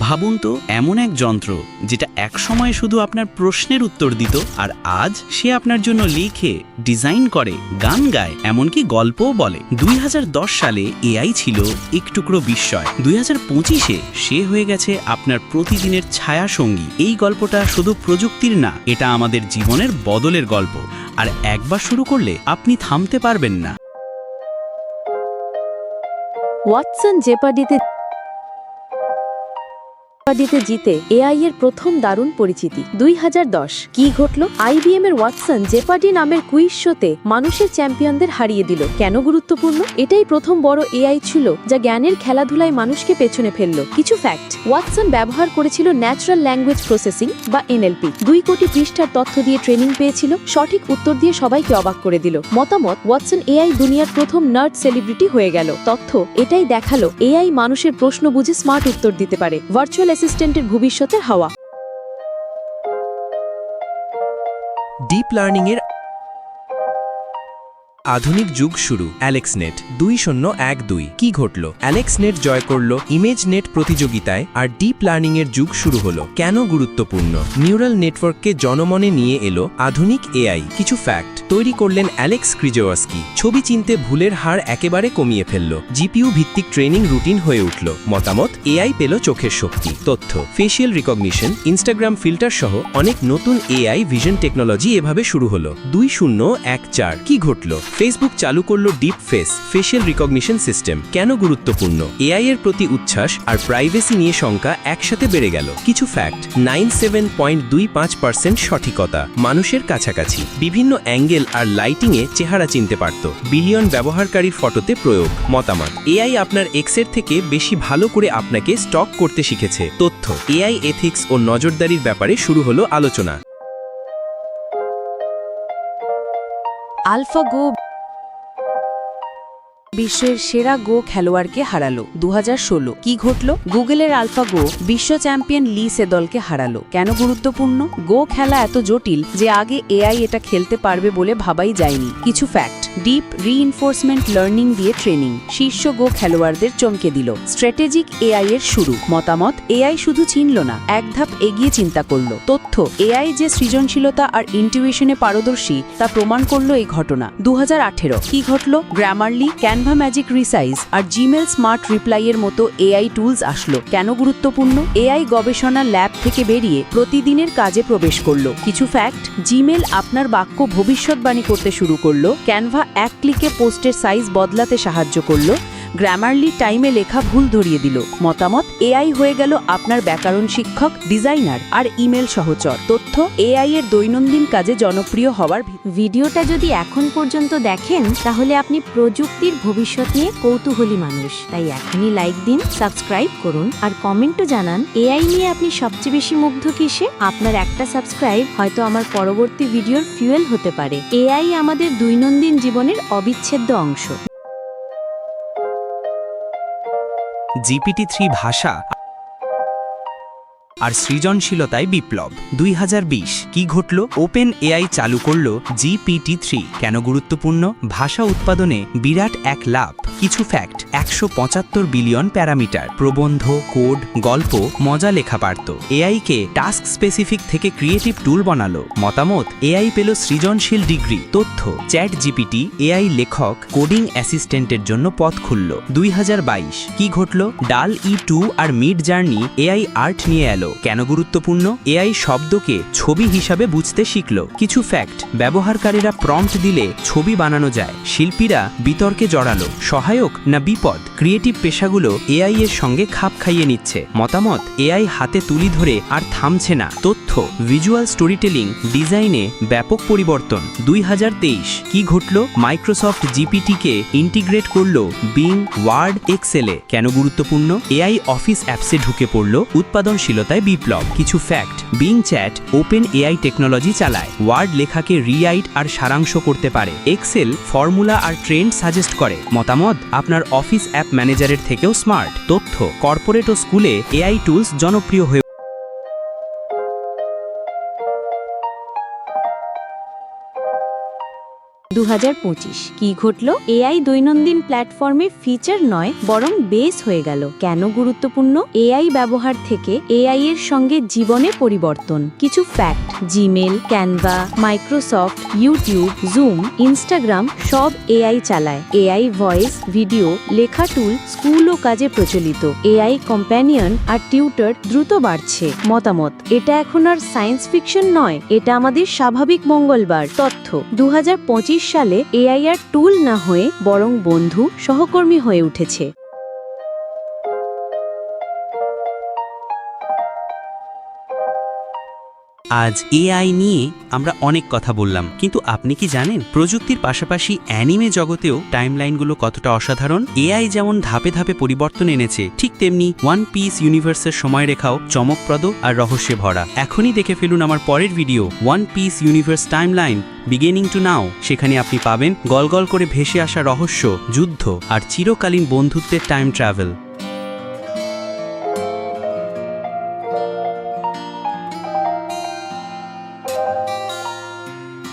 ভাবুন তো, এমন এক যন্ত্র যেটা একসময় শুধু আপনার প্রশ্নের উত্তর দিত, আর আজ সে আপনার জন্য লিখে, ডিজাইন করে, গান গায়, এমনকি গল্পও বলে। 2010 সালে এআই ছিল এক টুকরো বিস্ময়। 2025-এ সে হয়ে গেছে আপনার প্রতিদিনের ছায়া সঙ্গী। এই গল্পটা শুধু প্রযুক্তির না, এটা আমাদের জীবনের বদলের গল্প। আর একবার শুরু করলে আপনি থামতে পারবেন না। ওয়াটসন জেপার্ডিতে জিতে এআই এর প্রথম দারুণ পরিচিতি। 2010 কি ঘটল? আইবিএম এর ওয়াটসন জেপার্ডি নামের কুইজ শোতে মানুষের চ্যাম্পিয়নদের হারিয়ে দিল। কেন গুরুত্বপূর্ণ? এটাই প্রথম বড় এআই ছিল যা জ্ঞানের খেলাধুলায় মানুষকে পেছনে ফেলল। কিছু ফ্যাক্ট: ওয়াটসন ব্যবহার করেছিল ন্যাচারাল ল্যাঙ্গুয়েজ প্রসেসিং বা এনএলপি। 2 কোটি পৃষ্ঠার তথ্য দিয়ে ট্রেনিং পেয়েছিল। সঠিক উত্তর দিয়ে সবাইকে অবাক করে দিল। মতামত: ওয়াটসন এআই দুনিয়ার প্রথম নার্ড সেলিব্রিটি হয়ে গেল। তথ্য: এটাই দেখালো এআই মানুষের প্রশ্ন বুঝে স্মার্ট উত্তর দিতে পারে। ভার্চুয়াল অ্যাসিস্ট্যান্টের ভবিষ্যতের হাওয়া। ডিপ লার্নিং এর আধুনিক যুগ শুরু। অ্যালেক্সনেট 2012 কি ঘটল? অ্যালেক্সনেট জয় করল ইমেজ নেট প্রতিযোগিতায়, আর ডিপ লার্নিং এর যুগ শুরু হলো। কেন গুরুত্বপূর্ণ? নিউরাল নেটওয়ার্ককে জনমনে নিয়ে এলো আধুনিক এআই। কিছু ফ্যাক্ট: তৈরি করলেন অ্যালেক্স ক্রিজোয়াস্কি। ছবি চিনতে ভুলের হার একেবারে কমিয়ে ফেলল। জিপিইউ ভিত্তিক ট্রেনিং রুটিন হয়ে উঠল। মতামত: এআই পেল চোখের শক্তি। তথ্য: ফেশিয়াল রিকগনিশন, ইনস্টাগ্রাম ফিল্টার সহ অনেক নতুন এআই ভিশন টেকনোলজি এভাবে শুরু হলো। 2014 কি ঘটল? ফেসবুক চালু করলো ডিপ ফেশিয়াল রিকগনিশন সিস্টেম। কেন গুরুত্বপূর্ণ? এআই এর প্রতি উচ্ছ্বাস আর প্রাইভেসি নিয়ে শঙ্কা একসাথে বেড়ে গেল। কিছু ফ্যাক্ট: 97.25% সঠিকতা, মানুষের কাছাকাছি, বিভিন্ন অ্যাঙ্গেল আর লাইটিংয়ে চেহারা চিনতে পারত, বিলিয়ন ব্যবহারকারীর ফটোতে প্রয়োগ। মতামত: এআই আপনার এক্সের থেকে বেশি ভালো করে আপনাকে স্টক করতে শিখেছে। তথ্য: এআই এথিক্স ও নজরদারির ব্যাপারে শুরু হলো আলোচনা। আলফাগো বিশ্বের সেরা গো খেলোয়াড়কে হারালো। 2016 কি ঘটল? গুগলের আলফাগো বিশ্ব চ্যাম্পিয়ন লি সেদলকে হারালো। কেন গুরুত্বপূর্ণ? গো খেলা এত জটিল যে আগে এআই এটা খেলতে পারবে বলে ভাবাই যায়নি। কিছু ফ্যাক্ট: ডিপ রিইনফোর্সমেন্ট লার্নিং দিয়ে ট্রেনিং শীর্ষ গো খেলোয়াড়দের চমকে দিল। স্ট্র্যাটেজিক এআই এর শুরু। মতামত: এআই শুধু চিনল না, এক ধাপ এগিয়ে চিন্তা করল। তথ্য: এআই যে সৃজনশীলতা আর ইন্টিউইশনে পারদর্শী তা প্রমাণ করল এই ঘটনা। 2018 কি ঘটল? গ্রামারলি, ক্যানভা ম্যাজিক রিসাইজ আর জিমেল স্মার্ট রিপ্লাইয়ের মতো এআই টুলস আসলো। কেন গুরুত্বপূর্ণ? এআই গবেষণা ল্যাব থেকে বেরিয়ে প্রতিদিনের কাজে প্রবেশ করলো। কিছু ফ্যাক্ট: জিমেল আপনার বাক্য ভবিষ্যৎবাণী করতে শুরু করলো। ক্যানভা এক ক্লিকে পোস্টের সাইজ বদলাতে সাহায্য করলো। গ্রামারলি টাইমে লেখা ভুল ধরিয়ে দিল। মতামত: এআই হয়ে গেল আপনার ব্যাকরণ শিক্ষক, ডিজাইনার আর ইমেল সহচর। তথ্য: এআই এর দৈনন্দিন কাজে জনপ্রিয় হওয়ার ভিডিওটা যদি এখন পর্যন্ত দেখেন তাহলে আপনি প্রযুক্তির ভবিষ্যৎ নিয়ে কৌতূহলী মানুষ। তাই এখনই লাইক দিন, সাবস্ক্রাইব করুন আর কমেন্টও জানান এআই নিয়ে আপনি সবচেয়ে বেশি মুগ্ধ কিসে। আপনার একটা সাবস্ক্রাইব হয়তো আমার পরবর্তী ভিডিওর ফুয়েল হতে পারে। এআই আমাদের দৈনন্দিন জীবনের অবিচ্ছেদ্য অংশ। GPT-3 ভাষা আর সৃজনশীলতায় বিপ্লব। 2020 কি ঘটল? ওপেন এআই চালু করল GPT-3। কেন গুরুত্বপূর্ণ? ভাষা উৎপাদনে বিরাট এক লাভ। কিছু ফ্যাক্ট: 175 বিলিয়ন প্যারামিটার, প্রবন্ধ, কোড, গল্প, মজা লেখা পারত। এআই কে টাস্ক স্পেসিফিক থেকে ক্রিয়েটিভ টুল বানালো। মতামত: এআই পেল সৃজনশীল ডিগ্রি। তথ্য: চ্যাট জিপিটি এআই লেখক, কোডিং অ্যাসিস্ট্যান্টের জন্য পথ খুলল। 2022 কি ঘটল? ডাল E2 আর মিড জার্নি এআই আর্ট নিয়ে এলো। কেন গুরুত্বপূর্ণ? এআই শব্দকে ছবি হিসাবে বুঝতে শিখল। কিছু ফ্যাক্ট: ব্যবহারকারীরা প্রম্পট দিলে ছবি বানানো যায়। শিল্পীরা বিতর্কে জড়ালো। সহায়ক না বিপদ? ক্রিয়েটিভ পেশাগুলো এআই এর সঙ্গে খাপ খাইয়ে নিচ্ছে। মতামত: এআই হাতে তুলি ধরে আর থামছে না। তথ্য: ভিজুয়াল স্টোরিটেলিং ডিজাইনে ব্যাপক পরিবর্তন। 2023 কি ঘটল? মাইক্রোসফট জিপিটি-কে ইন্টিগ্রেট করল বিং, ওয়ার্ড, এক্সেলে। কেন গুরুত্বপূর্ণ? এআই অফিস অ্যাপসে ঢুকে পড়ল। উৎপাদনশীলতায় বিপ্লব। কিছু fact: being chat open AI technology চালায়। ওয়ার্ড লেখাকে রিরাইট আর সারাংশ করতে পারে। এক্সেল ফর্মুলা আর ট্রেন্ড সাজেস্ট করে। মতামত: আপনার অফিস অ্যাপ ম্যানেজারের থেকেও স্মার্ট। তথ্য: কর্পোরেট ও স্কুলে এআই টুলস জনপ্রিয় হয়ে 2025 কি ঘটল? এআই দৈনন্দিন প্ল্যাটফর্মে ফিচার নয় বরং বেস হয়ে গেল। কেন গুরুত্বপূর্ণ? এআই ব্যবহার থেকে এআই এর সঙ্গে জীবনে পরিবর্তন। কিছু fact: Gmail, Canva, Microsoft, YouTube, zoom, Instagram সব এআই চালায়। এআই ভয়েস, ভিডিও, লেখা টুল স্কুল ও কাজে প্রচলিত। এআই কম্প্যানিয়ন আর টিউটর দ্রুত বাড়ছে। মতামত: এটা এখন আর সায়েন্স ফিকশন নয়, এটা আমাদের স্বাভাবিক মঙ্গলবার। তথ্য: 2025 সালে এআই আর টুল না হয়ে বরং বন্ধু, সহকর্মী হয়ে উঠেছে। আজ এআই নিয়ে আমরা অনেক কথা বললাম, কিন্তু আপনি কি জানেন প্রযুক্তির পাশাপাশি অ্যানিমে জগতেও টাইমলাইনগুলো কতটা অসাধারণ? এআই যেমন ধাপে ধাপে পরিবর্তন এনেছে, ঠিক তেমনি ওয়ান পিস ইউনিভার্সের সময়রেখাও চমকপ্রদ আর রহস্যে ভরা। এখনই দেখে ফেলুন আমার পরের video, One Piece universe timeline beginning to now. সেখানে আপনি পাবেন গলগল করে ভেসে আসা রহস্য, যুদ্ধ আর চিরকালীন বন্ধুত্বের টাইম ট্রাভেল।